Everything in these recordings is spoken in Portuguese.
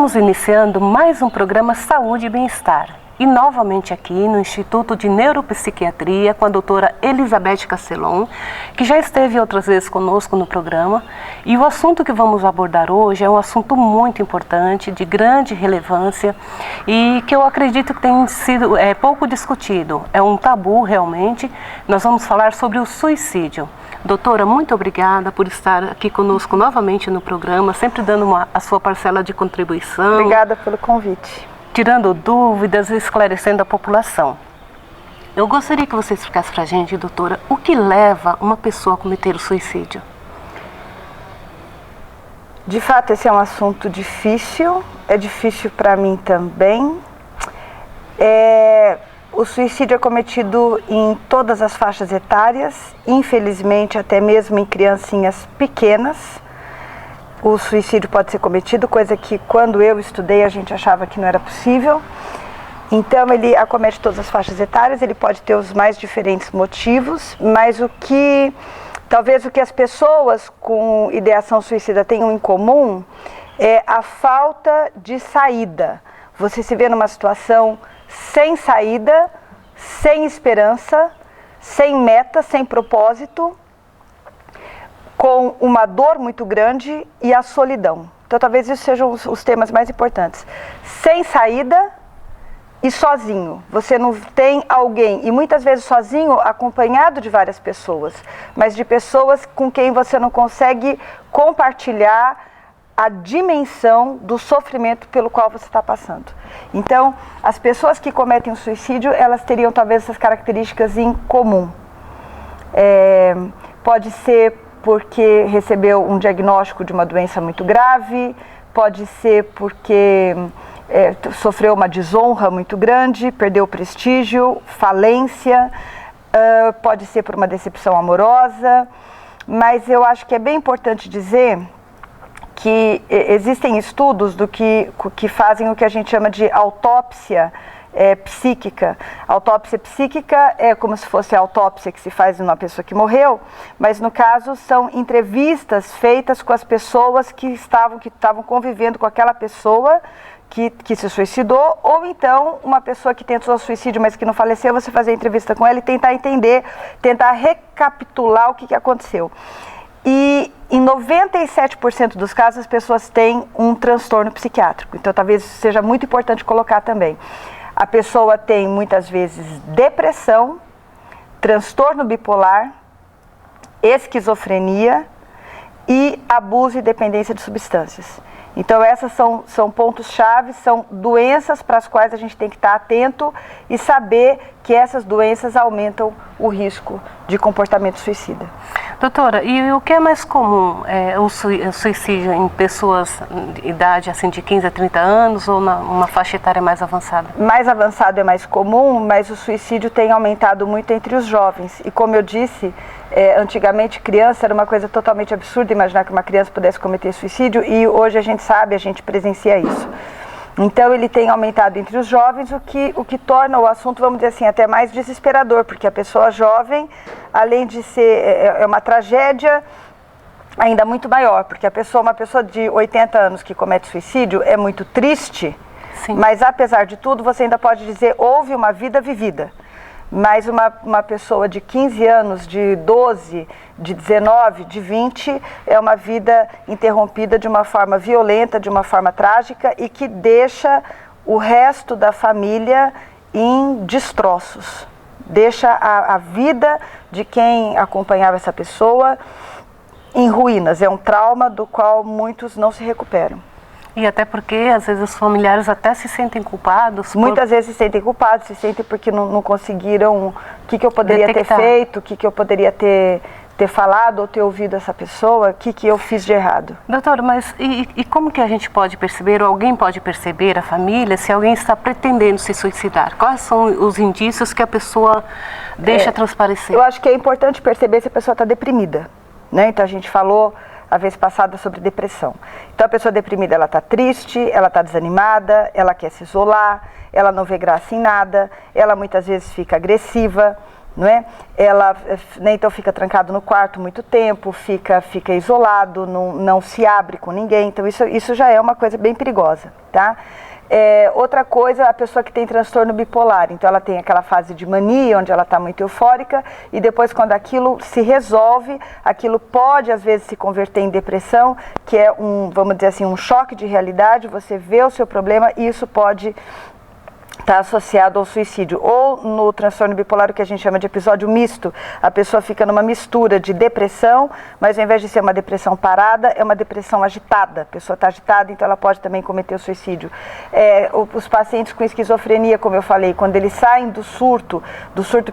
Estamos iniciando mais um programa Saúde e Bem-Estar. E novamente aqui no Instituto de Neuropsiquiatria com a doutora Elizabeth Castelon, que já esteve outras vezes conosco no programa. E o assunto que vamos abordar hoje é um assunto muito importante, de grande relevância e que eu acredito que tem sido pouco discutido. É um tabu realmente. Nós vamos falar sobre o suicídio. Doutora, muito obrigada por estar aqui conosco novamente no programa, sempre dando a sua parcela de contribuição. Obrigada pelo convite. Tirando dúvidas e esclarecendo a população. Eu gostaria que você explicasse para a gente, doutora, o que leva uma pessoa a cometer o suicídio? De fato, esse é um assunto difícil, é difícil para mim também. O suicídio é cometido em todas as faixas etárias, infelizmente até mesmo em criancinhas pequenas. O suicídio pode ser cometido, coisa que quando eu estudei a gente achava que não era possível. Então ele acomete todas as faixas etárias, ele pode ter os mais diferentes motivos, mas talvez o que as pessoas com ideação suicida tenham em comum é a falta de saída. Você se vê numa situação sem saída, sem esperança, sem meta, sem propósito, com uma dor muito grande e a solidão. Então talvez isso sejam os temas mais importantes. Sem saída e sozinho. Você não tem alguém, e muitas vezes sozinho, acompanhado de várias pessoas, mas de pessoas com quem você não consegue compartilhar a dimensão do sofrimento pelo qual você está passando. Então, as pessoas que cometem o suicídio, elas teriam talvez essas características em comum. Pode ser porque recebeu um diagnóstico de uma doença muito grave, pode ser porque sofreu uma desonra muito grande, perdeu prestígio, falência, pode ser por uma decepção amorosa, mas eu acho que é bem importante dizer que existem estudos que fazem o que a gente chama de autópsia psíquica. A autópsia psíquica é como se fosse a autópsia que se faz numa pessoa que morreu, mas no caso são entrevistas feitas com as pessoas que estavam convivendo com aquela pessoa que se suicidou, ou então uma pessoa que tentou suicídio, mas que não faleceu, você fazer entrevista com ela e tentar entender, tentar recapitular o que aconteceu. E em 97% dos casos as pessoas têm um transtorno psiquiátrico, então talvez seja muito importante colocar também. A pessoa tem muitas vezes depressão, transtorno bipolar, esquizofrenia e abuso e dependência de substâncias. Então essas são pontos-chave, são doenças para as quais a gente tem que estar atento e saber que essas doenças aumentam o risco de comportamento suicida. Doutora, e o que é mais comum? O suicídio em pessoas de idade assim, de 15 a 30 anos ou numa faixa etária mais avançada? Mais avançado é mais comum, mas o suicídio tem aumentado muito entre os jovens. E como eu disse, antigamente criança era uma coisa totalmente absurda imaginar que uma criança pudesse cometer suicídio e hoje a gente sabe, a gente presencia isso. Então ele tem aumentado entre os jovens, o que torna o assunto, vamos dizer assim, até mais desesperador, porque a pessoa jovem, além de ser uma tragédia ainda muito maior, porque uma pessoa de 80 anos que comete suicídio é muito triste. Sim. Mas apesar de tudo você ainda pode dizer, houve uma vida vivida. Mas uma pessoa de 15 anos, de 12, de 19, de 20, é uma vida interrompida de uma forma violenta, de uma forma trágica e que deixa o resto da família em destroços. Deixa a vida de quem acompanhava essa pessoa em ruínas. É um trauma do qual muitos não se recuperam. E até porque, às vezes, os familiares até se sentem culpados. Muitas vezes se sentem culpados, se sentem porque não conseguiram o que eu poderia detectar. Ter feito, o que eu poderia ter falado ou ter ouvido essa pessoa, o que eu fiz de errado. Doutora, mas e como que a gente pode perceber, ou alguém pode perceber, a família, se alguém está pretendendo se suicidar? Quais são os indícios que a pessoa deixa transparecer? Eu acho que é importante perceber se a pessoa está deprimida, né? Então a gente falou a vez passada sobre depressão. Então a pessoa deprimida, ela está triste, ela está desanimada, ela quer se isolar, ela não vê graça em nada, ela muitas vezes fica agressiva, não é? Ela, né, então fica trancado no quarto muito tempo, fica isolado, não se abre com ninguém, então isso já é uma coisa bem perigosa, tá? Outra coisa, a pessoa que tem transtorno bipolar, então ela tem aquela fase de mania, onde ela está muito eufórica, e depois quando aquilo se resolve, aquilo pode às vezes se converter em depressão, que é vamos dizer assim, um choque de realidade, você vê o seu problema e isso pode está associado ao suicídio, ou no transtorno bipolar, o que a gente chama de episódio misto, a pessoa fica numa mistura de depressão, mas ao invés de ser uma depressão parada, é uma depressão agitada, a pessoa está agitada, então ela pode também cometer o suicídio. Os pacientes com esquizofrenia, como eu falei, quando eles saem do surto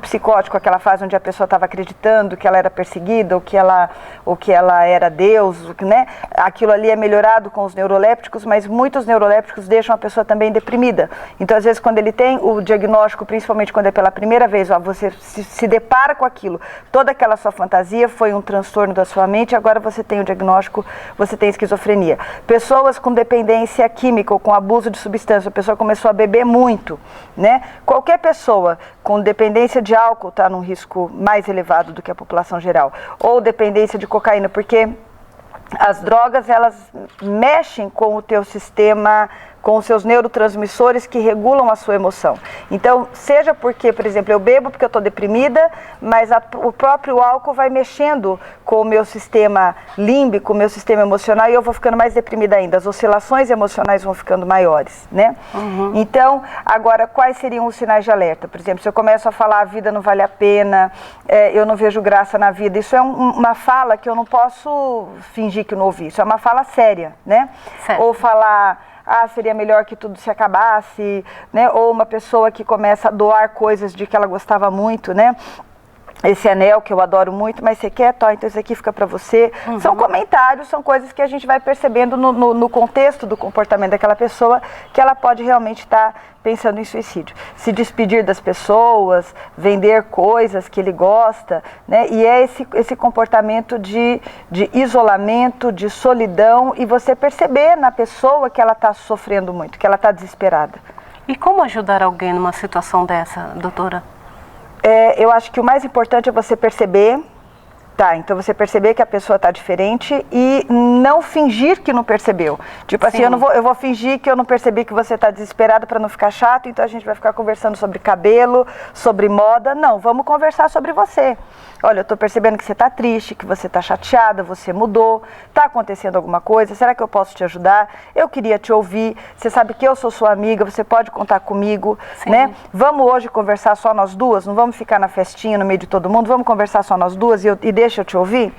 psicótico, aquela fase onde a pessoa estava acreditando que ela era perseguida, ou que ela era Deus, né? Aquilo ali é melhorado com os neurolépticos, mas muitos neurolépticos deixam a pessoa também deprimida. Então, às vezes, quando ele tem o diagnóstico, principalmente quando é pela primeira vez, você se depara com aquilo, toda aquela sua fantasia foi um transtorno da sua mente, agora você tem o diagnóstico, você tem esquizofrenia. Pessoas com dependência química ou com abuso de substância, a pessoa começou a beber muito, né? Qualquer pessoa com dependência de álcool está num risco mais elevado do que a população geral, ou dependência de cocaína, porque as drogas, elas mexem com o teu sistema, com os seus neurotransmissores que regulam a sua emoção. Então, seja porque, por exemplo, eu bebo porque eu estou deprimida, mas o próprio álcool vai mexendo com o meu sistema límbico, o meu sistema emocional, e eu vou ficando mais deprimida ainda. As oscilações emocionais vão ficando maiores, né? Uhum. Então, agora, quais seriam os sinais de alerta? Por exemplo, se eu começo a falar a vida não vale a pena, eu não vejo graça na vida, isso é uma fala que eu não posso fingir que não ouvi, isso é uma fala séria, né? Certo. Ou falar... seria melhor que tudo se acabasse, né? Ou uma pessoa que começa a doar coisas de que ela gostava muito, né? Esse anel que eu adoro muito, mas você quer? Então esse aqui fica para você. Uhum. São comentários, são coisas que a gente vai percebendo no contexto do comportamento daquela pessoa, que ela pode realmente estar pensando em suicídio. Se despedir das pessoas, vender coisas que ele gosta, né? E é esse comportamento de isolamento, de solidão, e você perceber na pessoa que ela está sofrendo muito, que ela está desesperada. E como ajudar alguém numa situação dessa, doutora? Eu acho que o mais importante é você perceber, então você perceber que a pessoa está diferente e não fingir que não percebeu. Tipo assim, eu vou fingir que eu não percebi que você está desesperada para não ficar chato, então a gente vai ficar conversando sobre cabelo, sobre moda. Não, vamos conversar sobre você. Olha, eu estou percebendo que você está triste, que você está chateada, você mudou, está acontecendo alguma coisa, será que eu posso te ajudar? Eu queria te ouvir, você sabe que eu sou sua amiga, você pode contar comigo, né? Vamos hoje conversar só nós duas, não vamos ficar na festinha no meio de todo mundo, vamos conversar só nós duas e deixa eu te ouvir?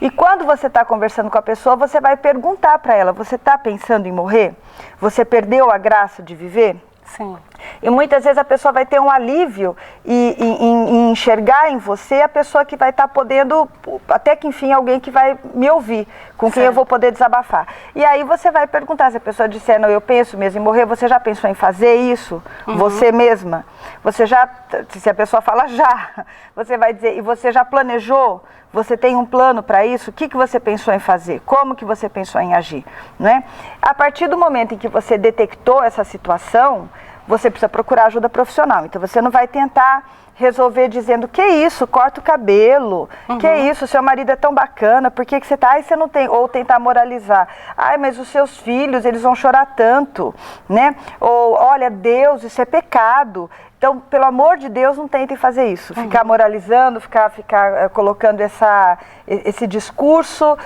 E quando você está conversando com a pessoa, você vai perguntar para ela, você está pensando em morrer? Você perdeu a graça de viver? Sim. E muitas vezes a pessoa vai ter um alívio em enxergar em você a pessoa que vai estar podendo, até que enfim, alguém que vai me ouvir, com quem eu vou poder desabafar. E aí você vai perguntar, se a pessoa disser, não, eu penso mesmo em morrer, você já pensou em fazer isso? Uhum. Você mesma? Você já, se a pessoa fala já, você vai dizer, e você já planejou? Você tem um plano para isso? O que você pensou em fazer? Como que você pensou em agir? Não é? A partir do momento em que você detectou essa situação, você precisa procurar ajuda profissional. Então você não vai tentar resolver dizendo, que isso, corta o cabelo, que isso, seu marido é tão bacana, por que você tá, ai, você não tem, ou tentar moralizar, ai, mas os seus filhos, eles vão chorar tanto, né? Ou, olha, Deus, isso é pecado. Então, pelo amor de Deus, não tentem fazer isso, ficar moralizando, ficar colocando esse discurso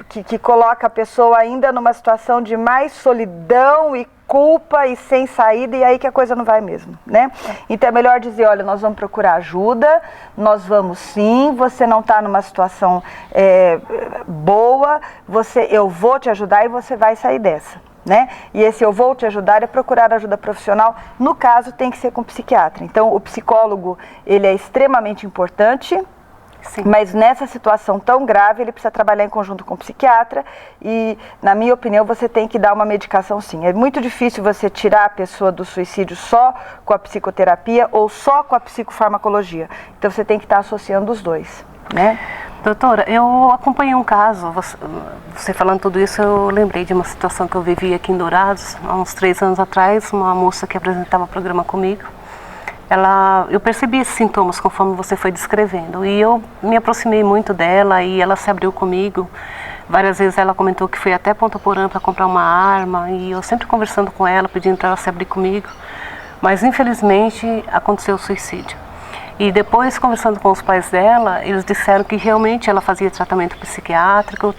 que coloca a pessoa ainda numa situação de mais solidão e culpa e sem saída, e aí que a coisa não vai mesmo, né? Então é melhor dizer, olha, nós vamos procurar ajuda, nós vamos sim, você não está numa situação boa, eu vou te ajudar e você vai sair dessa, né? E esse eu vou te ajudar é procurar ajuda profissional, no caso tem que ser com psiquiatra. Então o psicólogo, ele é extremamente importante. Sim. Mas nessa situação tão grave, ele precisa trabalhar em conjunto com o psiquiatra e, na minha opinião, você tem que dar uma medicação sim. É muito difícil você tirar a pessoa do suicídio só com a psicoterapia ou só com a psicofarmacologia. Então você tem que estar associando os dois, né? Doutora, eu acompanhei um caso, você falando tudo isso, eu lembrei de uma situação que eu vivi aqui em Dourados, há uns 3 anos atrás, uma moça que apresentava o programa comigo. eu percebi esses sintomas conforme você foi descrevendo, e eu me aproximei muito dela e ela se abriu comigo. Várias vezes ela comentou que foi até Ponta Porã para comprar uma arma, e eu sempre conversando com ela, pedindo para ela se abrir comigo, mas infelizmente aconteceu o suicídio. E depois, conversando com os pais dela, eles disseram que realmente ela fazia tratamento psiquiátrico,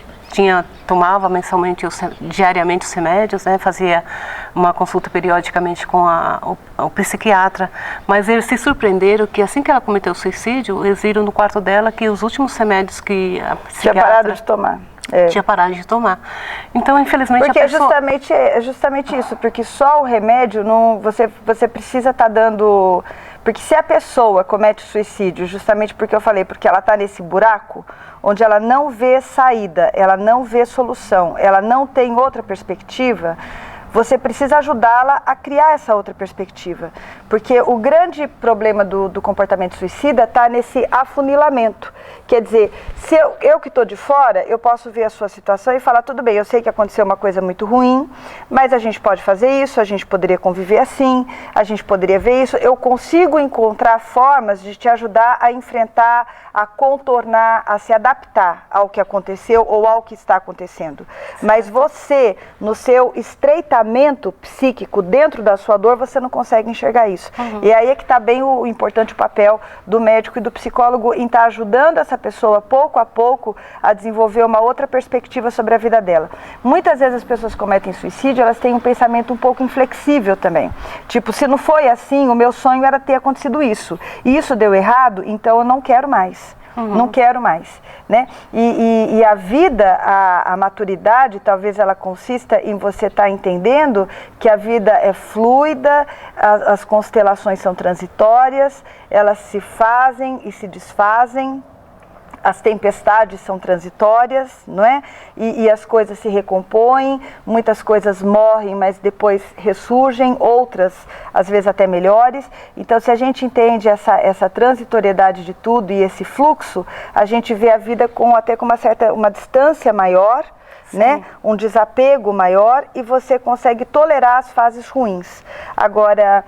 tomava mensalmente, diariamente os remédios, né, fazia uma consulta periodicamente com o psiquiatra, mas eles se surpreenderam que assim que ela cometeu o suicídio, eles viram no quarto dela que os últimos remédios que a psiquiatra... Tinha parado de tomar. Tinha parado de tomar. Então, infelizmente, porque a pessoa... é justamente isso, porque só o remédio, não, você precisa estar dando... Porque se a pessoa comete suicídio, justamente porque eu falei, porque ela está nesse buraco, onde ela não vê saída, ela não vê solução, ela não tem outra perspectiva, você precisa ajudá-la a criar essa outra perspectiva. Porque o grande problema do comportamento suicida está nesse afunilamento. Quer dizer, se eu que estou de fora, eu posso ver a sua situação e falar, tudo bem, eu sei que aconteceu uma coisa muito ruim, mas a gente pode fazer isso, a gente poderia conviver assim, a gente poderia ver isso. Eu consigo encontrar formas de te ajudar a enfrentar, a contornar, a se adaptar ao que aconteceu ou ao que está acontecendo. Mas você, no seu estreitamento psíquico, dentro da sua dor, você não consegue enxergar isso. E aí é que está bem o importante papel do médico e do psicólogo em estar ajudando essa pessoa, pouco a pouco, a desenvolver uma outra perspectiva sobre a vida dela. Muitas vezes as pessoas cometem suicídio, elas têm um pensamento um pouco inflexível também. Tipo, se não foi assim, o meu sonho era ter acontecido isso. E isso deu errado, então eu não quero mais. Não quero mais, né? E a vida, a maturidade, talvez ela consista em você estar entendendo que a vida é fluida, as constelações são transitórias, elas se fazem e se desfazem. As tempestades são transitórias, não é? E as coisas se recompõem, muitas coisas morrem, mas depois ressurgem, outras, às vezes até melhores. Então, se a gente entende essa transitoriedade de tudo e esse fluxo, a gente vê a vida até com uma distância maior, né? Um desapego maior, e você consegue tolerar as fases ruins. Agora,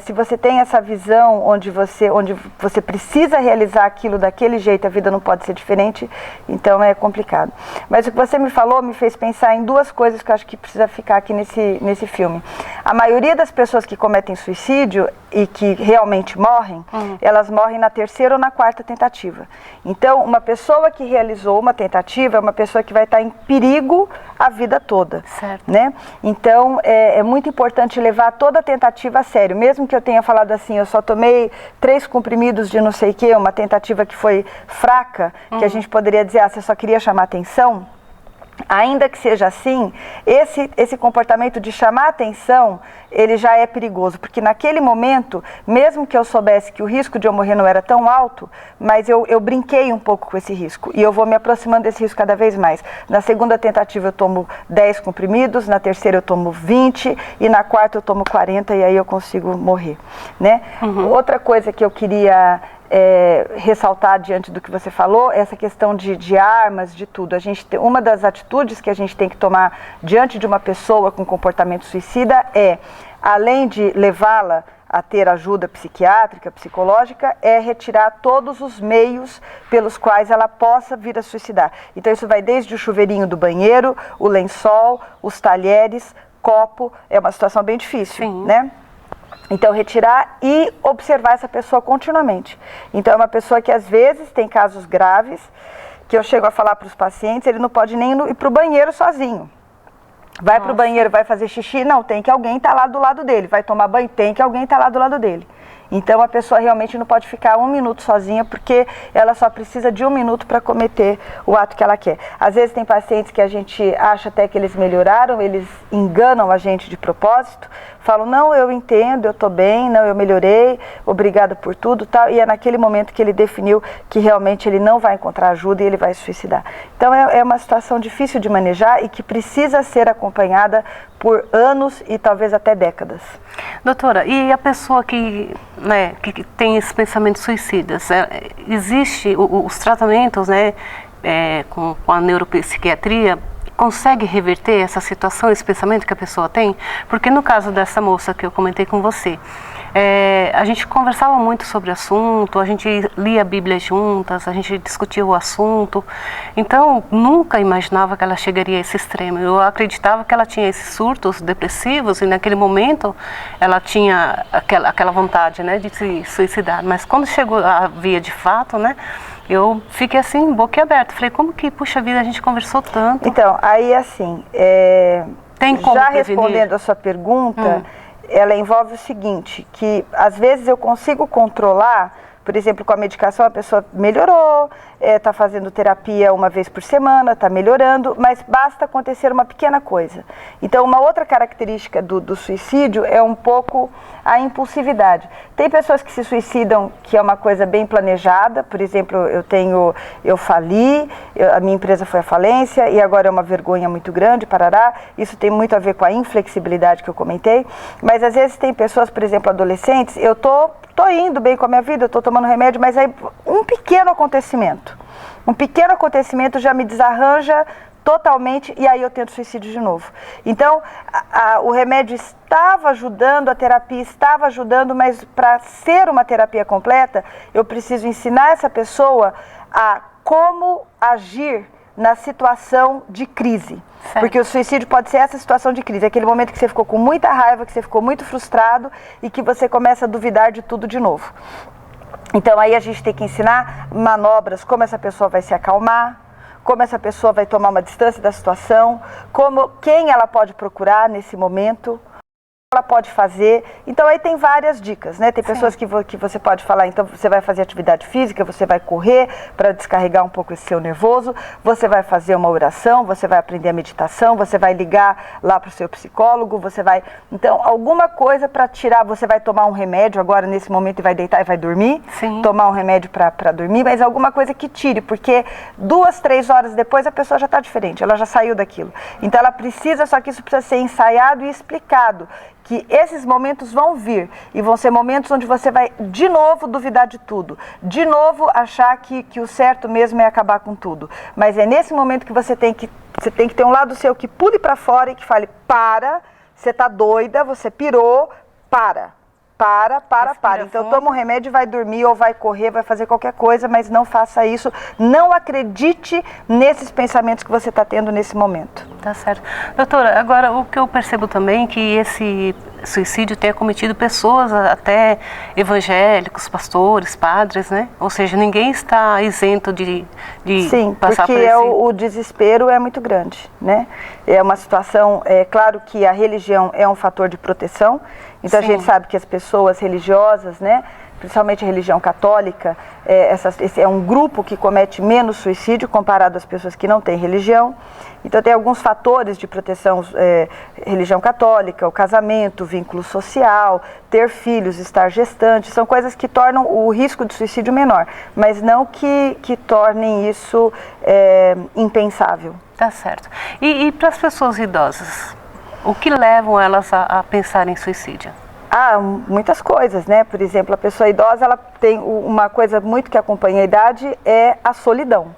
se você tem essa visão onde você precisa realizar aquilo daquele jeito, a vida não pode ser diferente, então é complicado. Mas o que você me falou me fez pensar em duas coisas que eu acho que precisa ficar aqui nesse filme. A maioria das pessoas que cometem suicídio e que realmente morrem, elas morrem na terceira ou na quarta tentativa. Então, uma pessoa que realizou uma tentativa é uma pessoa que vai estar em perigo a vida toda, né? Então, é muito importante levar toda a tentativa a sério. Mesmo que eu tenha falado assim, eu só tomei 3 comprimidos de não sei o que, uma tentativa que foi fraca, que a gente poderia dizer, você só queria chamar atenção. Ainda que seja assim, esse comportamento de chamar atenção, ele já é perigoso, porque naquele momento, mesmo que eu soubesse que o risco de eu morrer não era tão alto, mas eu brinquei um pouco com esse risco, e eu vou me aproximando desse risco cada vez mais. Na segunda tentativa eu tomo 10 comprimidos, na terceira eu tomo 20, e na quarta eu tomo 40, e aí eu consigo morrer, né? Outra coisa que eu queria ressaltar diante do que você falou, essa questão de armas, de tudo. Uma das atitudes que a gente tem que tomar diante de uma pessoa com comportamento suicida além de levá-la a ter ajuda psiquiátrica, psicológica, é retirar todos os meios pelos quais ela possa vir a suicidar. Então isso vai desde o chuveirinho do banheiro, o lençol, os talheres, copo, é uma situação bem difícil, né? Então, retirar e observar essa pessoa continuamente. Então, é uma pessoa que, às vezes, tem casos graves, que eu chego a falar para os pacientes, ele não pode nem ir para o banheiro sozinho. Vai para o banheiro, vai fazer xixi, não, tem que alguém estar lá do lado dele. Vai tomar banho, tem que alguém estar lá do lado dele. Então, a pessoa realmente não pode ficar 1 minuto sozinha, porque ela só precisa de 1 minuto para cometer o ato que ela quer. Às vezes tem pacientes que a gente acha até que eles melhoraram, eles enganam a gente de propósito, falam, não, eu entendo, eu estou bem, não, eu melhorei, obrigada por tudo, tal. E é naquele momento que ele definiu que realmente ele não vai encontrar ajuda e ele vai se suicidar. Então, é uma situação difícil de manejar e que precisa ser acompanhada por anos e talvez até décadas. Doutora, e a pessoa que tem esses pensamentos suicidas, existe os tratamentos, com a neuropsiquiatria, consegue reverter essa situação, esse pensamento que a pessoa tem? Porque no caso dessa moça que eu comentei com você, a gente conversava muito sobre o assunto, a gente lia a Bíblia juntas, a gente discutia o assunto, então nunca imaginava que ela chegaria a esse extremo. Eu acreditava que ela tinha esses surtos depressivos e naquele momento ela tinha aquela vontade, né, de se suicidar, mas quando chegou a via de fato, né, eu fiquei assim, boquiaberta, falei, como que, puxa vida, a gente conversou tanto. Então, aí assim, Tem como já prevenir? Respondendo a sua pergunta, ela envolve o seguinte, que às vezes eu consigo controlar, por exemplo, com a medicação a pessoa melhorou, está fazendo terapia uma vez por semana, está melhorando, mas basta acontecer uma pequena coisa. Então, uma outra característica do suicídio é um pouco a impulsividade. Tem pessoas que se suicidam, que é uma coisa bem planejada, por exemplo, eu fali, a minha empresa foi à falência e agora é uma vergonha muito grande, parará. Isso tem muito a ver com a inflexibilidade que eu comentei, mas às vezes tem pessoas, por exemplo, adolescentes, eu tô indo bem com a minha vida, eu estou tomando remédio, mas aí um pequeno acontecimento já me desarranja totalmente e aí eu tento suicídio de novo. Então, o remédio estava ajudando, a terapia estava ajudando, mas para ser uma terapia completa, eu preciso ensinar essa pessoa a como agir na situação de crise. Certo. Porque o suicídio pode ser essa situação de crise, aquele momento que você ficou com muita raiva, que você ficou muito frustrado e que você começa a duvidar de tudo de novo. Então aí a gente tem que ensinar manobras, como essa pessoa vai se acalmar, como essa pessoa vai tomar uma distância da situação, quem ela pode procurar nesse momento, ela pode fazer. Então aí tem várias dicas, né? Tem pessoas que você pode falar, então você vai fazer atividade física, você vai correr para descarregar um pouco esse seu nervoso, você vai fazer uma oração, você vai aprender a meditação, você vai ligar lá para o seu psicólogo, você vai... Então, alguma coisa para tirar, você vai tomar um remédio agora nesse momento e vai deitar e vai dormir, tomar um remédio para dormir, mas alguma coisa que tire, porque 2, 3 horas depois a pessoa já está diferente, ela já saiu daquilo. Então ela precisa, só que isso precisa ser ensaiado e explicado, que esses momentos vão vir e vão ser momentos onde você vai de novo duvidar de tudo, de novo achar que o certo mesmo é acabar com tudo. Mas é nesse momento que você tem que ter um lado seu que pule para fora e que fale, para, você está doida, você pirou, para. Então toma um remédio, vai dormir ou vai correr, vai fazer qualquer coisa, mas não faça isso. Não acredite nesses pensamentos que você está tendo nesse momento. Tá certo. Doutora, agora o que eu percebo também é que esse suicídio tem acometido pessoas, até evangélicos, pastores, padres, né? Ou seja, ninguém está isento de passar por esse... Sim, porque o desespero é muito grande, né? É uma situação, claro que a religião é um fator de proteção, então a gente sabe que as pessoas religiosas, né, principalmente a religião católica, esse é um grupo que comete menos suicídio comparado às pessoas que não têm religião. Então tem alguns fatores de proteção, religião católica, o casamento, o vínculo social, ter filhos, estar gestante, são coisas que tornam o risco de suicídio menor, mas não que tornem isso impensável. Tá certo. E para as pessoas idosas, o que levam elas a pensar em suicídio? Muitas coisas, né? Por exemplo, a pessoa idosa, ela tem uma coisa muito que acompanha a idade, é a solidão.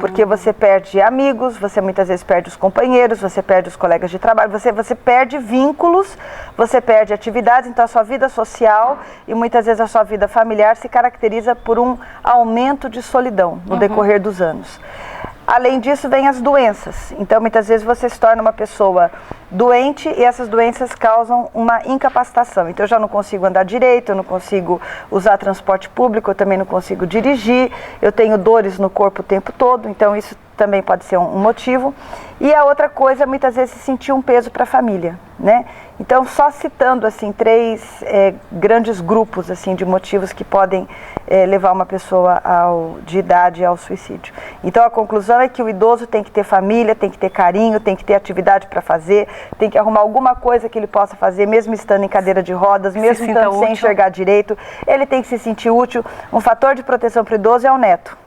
Porque você perde amigos, você muitas vezes perde os companheiros, você perde os colegas de trabalho, você perde vínculos, você perde atividades, então a sua vida social e muitas vezes a sua vida familiar se caracteriza por um aumento de solidão no decorrer dos anos. Além disso, vem as doenças. Então, muitas vezes você se torna uma pessoa doente e essas doenças causam uma incapacitação. Então, eu já não consigo andar direito, eu não consigo usar transporte público, eu também não consigo dirigir, eu tenho dores no corpo o tempo todo, então isso também pode ser um motivo. E a outra coisa, muitas vezes, se sentir um peso para a família, né? Então, só citando, assim, 3 grandes grupos, assim, de motivos que podem levar uma pessoa de idade ao suicídio. Então, a conclusão é que o idoso tem que ter família, tem que ter carinho, tem que ter atividade para fazer, tem que arrumar alguma coisa que ele possa fazer, mesmo estando em cadeira de rodas, mesmo estando sem enxergar direito, ele tem que se sentir útil. Um fator de proteção para o idoso é o neto.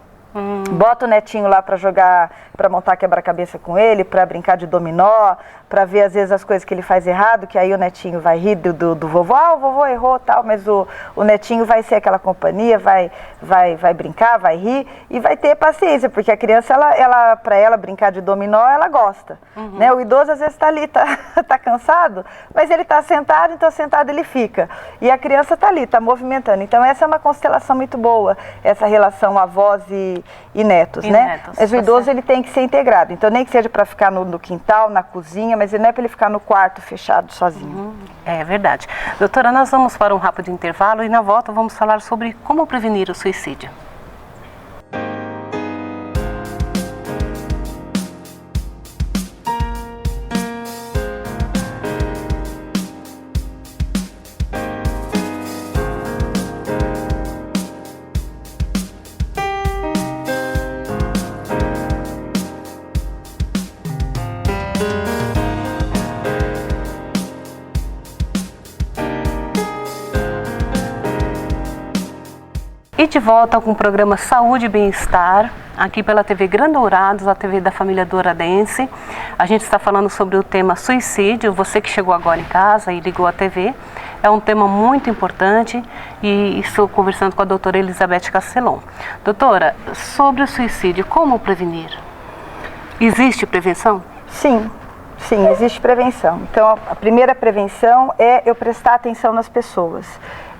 Bota o netinho lá para jogar, para montar quebra-cabeça com ele, para brincar de dominó, para ver às vezes as coisas que ele faz errado, que aí o netinho vai rir do vovô, o vovô errou tal, mas o netinho vai ser aquela companhia, vai brincar, vai rir e vai ter paciência, porque a criança, para ela brincar de dominó, ela gosta, né? O idoso às vezes está ali, tá cansado, mas ele está sentado, então sentado ele fica, e a criança está ali, está movimentando, então essa é uma constelação muito boa, essa relação avós e netos, né? Mas o idoso ele tem que ser integrado, então nem que seja para ficar no quintal, na cozinha, mas não é para ele ficar no quarto fechado sozinho. É verdade. Doutora, nós vamos para um rápido intervalo e na volta vamos falar sobre como prevenir o suicídio. E de volta com o programa Saúde e Bem-Estar, aqui pela TV Grande Dourados, a TV da família douradense. A gente está falando sobre o tema suicídio. Você que chegou agora em casa e ligou a TV, é um tema muito importante e estou conversando com a doutora Elizabeth Casselon. Doutora, sobre o suicídio, como prevenir? Existe prevenção? Sim, existe prevenção. Então, a primeira prevenção é eu prestar atenção nas pessoas.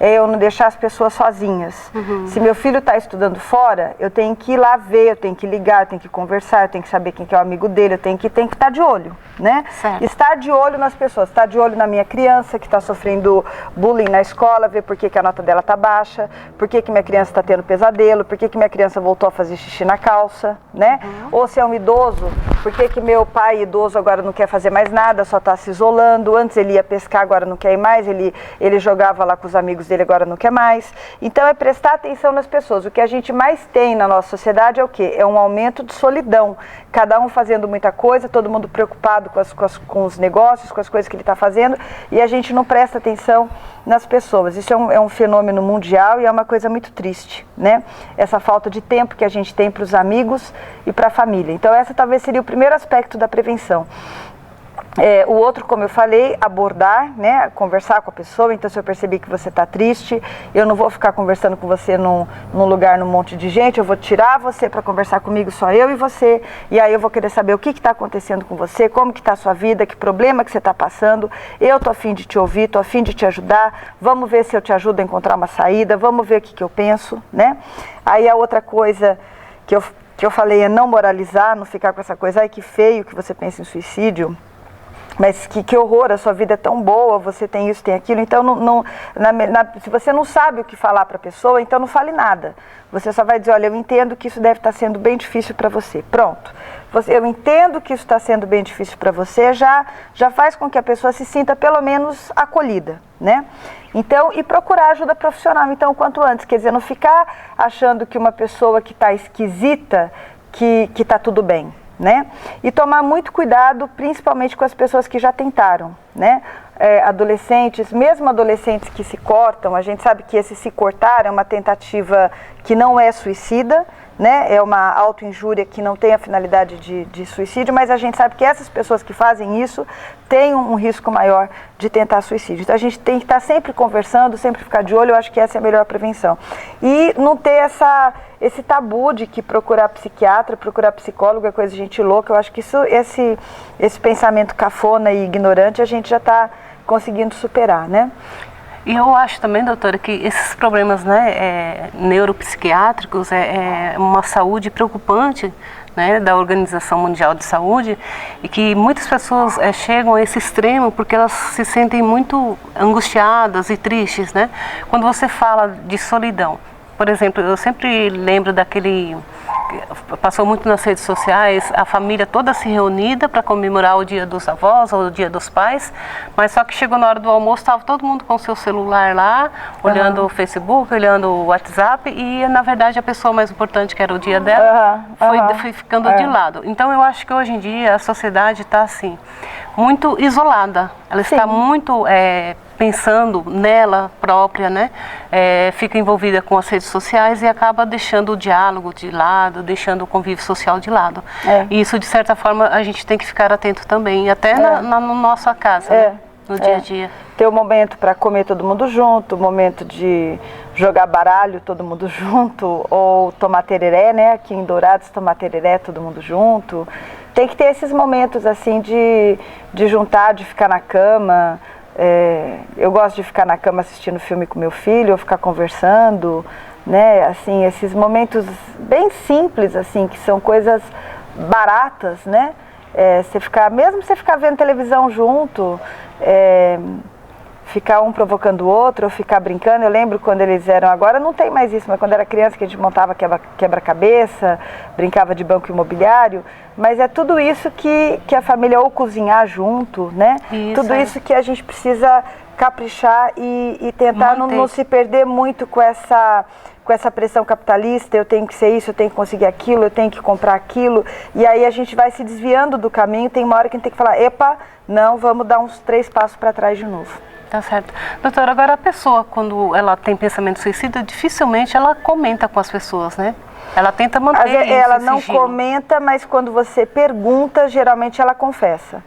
É eu não deixar as pessoas sozinhas. Se meu filho está estudando fora, eu tenho que ir lá ver, eu tenho que ligar, eu tenho que conversar, eu tenho que saber quem que é o amigo dele, eu tenho que estar de olho, né? Certo. Estar de olho nas pessoas, estar de olho na minha criança que está sofrendo bullying na escola, ver por que a nota dela está baixa, por que minha criança está tendo pesadelo, por que minha criança voltou a fazer xixi na calça, né? Ou se é um idoso, por que meu pai idoso agora não quer fazer mais nada, só está se isolando, antes ele ia pescar, agora não quer ir mais, ele jogava lá com os amigos dele, agora não quer mais. Então é prestar atenção nas pessoas. O que a gente mais tem na nossa sociedade é o quê? É um aumento de solidão. Cada um fazendo muita coisa, todo mundo preocupado com os negócios, com as coisas que ele está fazendo, e a gente não presta atenção nas pessoas. Isso é um fenômeno mundial e é uma coisa muito triste, né? Essa falta de tempo que a gente tem para os amigos e para a família. Então essa talvez seria o primeiro aspecto da prevenção. O outro, como eu falei, abordar, né, conversar com a pessoa. Então, se eu perceber que você está triste, eu não vou ficar conversando com você num lugar, num monte de gente, eu vou tirar você para conversar comigo, só eu e você, e aí eu vou querer saber o que está acontecendo com você, como que está a sua vida, que problema que você está passando. Eu estou a fim de te ouvir, estou a fim de te ajudar, vamos ver se eu te ajudo a encontrar uma saída, vamos ver o que eu penso, né? Aí a outra coisa que eu falei é não moralizar, não ficar com essa coisa, ai que feio que você pensa em suicídio, mas que horror, a sua vida é tão boa, você tem isso, tem aquilo. Então, se você não sabe o que falar para a pessoa, então não fale nada. Você só vai dizer, olha, eu entendo que isso deve estar sendo bem difícil para você. Pronto. Eu entendo que isso está sendo bem difícil para você, já faz com que a pessoa se sinta pelo menos acolhida, né? Então, e procurar ajuda profissional, então, o quanto antes. Quer dizer, não ficar achando que uma pessoa que está esquisita, que está tudo bem, né? E tomar muito cuidado, principalmente com as pessoas que já tentaram, né? Adolescentes, mesmo adolescentes que se cortam, a gente sabe que esse se cortar é uma tentativa que não é suicida, né? É uma autoinjúria que não tem a finalidade de suicídio, mas a gente sabe que essas pessoas que fazem isso têm um risco maior de tentar suicídio. Então a gente tem que estar sempre conversando, sempre ficar de olho, eu acho que essa é a melhor prevenção. E não ter esse tabu de que procurar psiquiatra, procurar psicólogo é coisa de gente louca. Eu acho que esse pensamento cafona e ignorante a gente já está conseguindo superar, né? E eu acho também, doutora, que esses problemas, né, neuropsiquiátricos é uma saúde preocupante, né, da Organização Mundial de Saúde, e que muitas pessoas chegam a esse extremo porque elas se sentem muito angustiadas e tristes, né? Quando você fala de solidão, por exemplo, eu sempre lembro passou muito nas redes sociais, a família toda se reunida para comemorar o dia dos avós ou o dia dos pais, mas só que chegou na hora do almoço, estava todo mundo com o seu celular lá, olhando o Facebook, olhando o WhatsApp, e na verdade a pessoa mais importante, que era o dia dela, foi ficando de lado. Então eu acho que hoje em dia a sociedade está assim, muito isolada, ela está muito pensando nela própria, né? Fica envolvida com as redes sociais e acaba deixando o diálogo de lado, deixando o convívio social de lado. E isso, de certa forma, a gente tem que ficar atento também, até na nossa casa, né? No dia a dia. Ter um momento para comer todo mundo junto, momento de jogar baralho todo mundo junto, ou tomar tereré, né? Aqui em Dourados, tomar tereré todo mundo junto. Tem que ter esses momentos, assim, de juntar, de ficar na cama. Eu gosto de ficar na cama assistindo filme com meu filho, ou ficar conversando, né? Assim, esses momentos bem simples, assim, que são coisas baratas, né? Mesmo você ficar vendo televisão junto, ficar um provocando o outro, ou ficar brincando. Eu lembro quando eles eram, agora não tem mais isso, mas quando era criança que a gente montava quebra-cabeça, brincava de banco imobiliário, mas é tudo isso que a família, ou cozinhar junto, né? Tudo isso que a gente precisa caprichar e tentar não se perder muito com essa pressão capitalista. Eu tenho que ser isso, eu tenho que conseguir aquilo, eu tenho que comprar aquilo, e aí a gente vai se desviando do caminho. Tem uma hora que a gente tem que falar, epa, não, vamos dar uns 3 passos para trás de novo. Tá certo. Doutora, agora a pessoa, quando ela tem pensamento suicida, dificilmente ela comenta com as pessoas, né? Ela tenta manter isso, ela não comenta, mas quando você pergunta, geralmente ela confessa.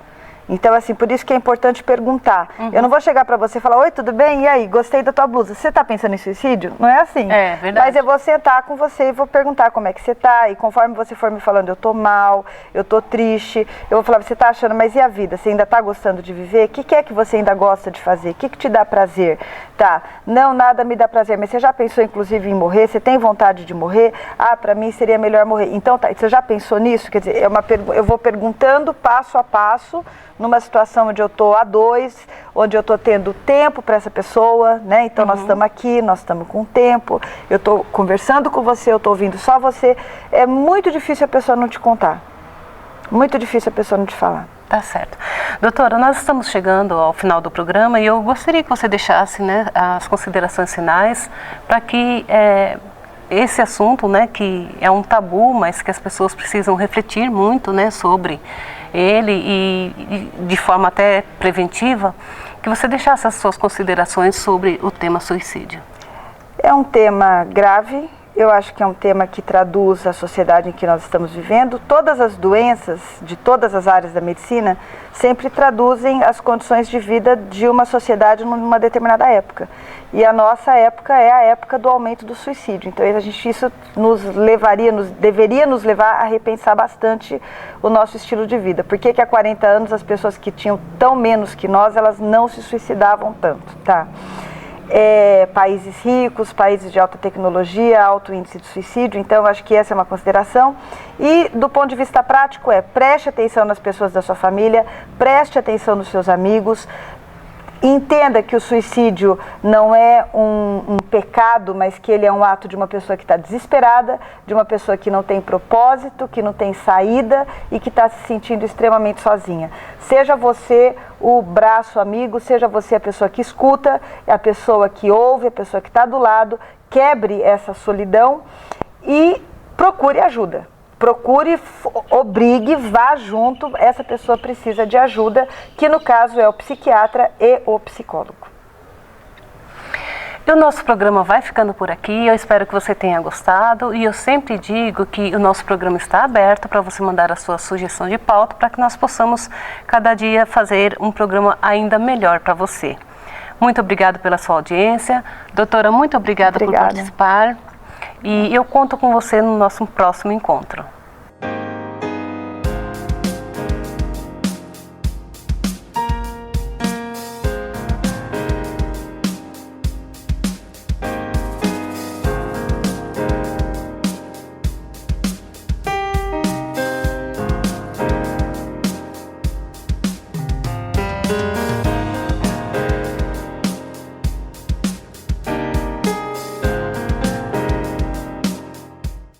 Então, assim, por isso que é importante perguntar. Eu não vou chegar pra você e falar, oi, tudo bem? E aí, gostei da tua blusa. Você tá pensando em suicídio? Não é assim. É verdade. Mas eu vou sentar com você e vou perguntar como é que você tá. E conforme você for me falando, eu tô mal, eu tô triste, eu vou falar, você tá achando, mas e a vida? Você ainda tá gostando de viver? O que é que você ainda gosta de fazer? O que te dá prazer? Tá, não, nada me dá prazer, mas você já pensou, inclusive, em morrer? Você tem vontade de morrer? Ah, pra mim seria melhor morrer. Então, tá, você já pensou nisso? Quer dizer, eu vou perguntando passo a passo, numa situação onde eu estou a 2, onde eu estou tendo tempo para essa pessoa, né? Então nós estamos aqui, nós estamos com tempo, eu estou conversando com você, eu estou ouvindo só você. É muito difícil a pessoa não te contar, muito difícil a pessoa não te falar. Tá certo. Doutora, nós estamos chegando ao final do programa e eu gostaria que você deixasse, né, as considerações finais para que esse assunto, né, que é um tabu, mas que as pessoas precisam refletir muito, né, sobre ele e de forma até preventiva, que você deixasse as suas considerações sobre o tema suicídio. É um tema grave, eu acho que é um tema que traduz a sociedade em que nós estamos vivendo. Todas as doenças de todas as áreas da medicina sempre traduzem as condições de vida de uma sociedade numa determinada época. E a nossa época é a época do aumento do suicídio. Então isso deveria nos levar a repensar bastante o nosso estilo de vida. Por que há 40 anos as pessoas que tinham tão menos que nós, elas não se suicidavam tanto, tá? Países ricos, países de alta tecnologia, alto índice de suicídio. Então eu acho que essa é uma consideração. E do ponto de vista prático preste atenção nas pessoas da sua família, preste atenção nos seus amigos. Entenda que o suicídio não é um pecado, mas que ele é um ato de uma pessoa que está desesperada, de uma pessoa que não tem propósito, que não tem saída e que está se sentindo extremamente sozinha. Seja você o braço amigo, seja você a pessoa que escuta, a pessoa que ouve, a pessoa que está do lado, quebre essa solidão e procure ajuda. Procure, obrigue, vá junto, essa pessoa precisa de ajuda, que no caso é o psiquiatra e o psicólogo. E o nosso programa vai ficando por aqui, eu espero que você tenha gostado e eu sempre digo que o nosso programa está aberto para você mandar a sua sugestão de pauta para que nós possamos cada dia fazer um programa ainda melhor para você. Muito obrigada pela sua audiência. Doutora, muito obrigada por participar. E eu conto com você no nosso próximo encontro.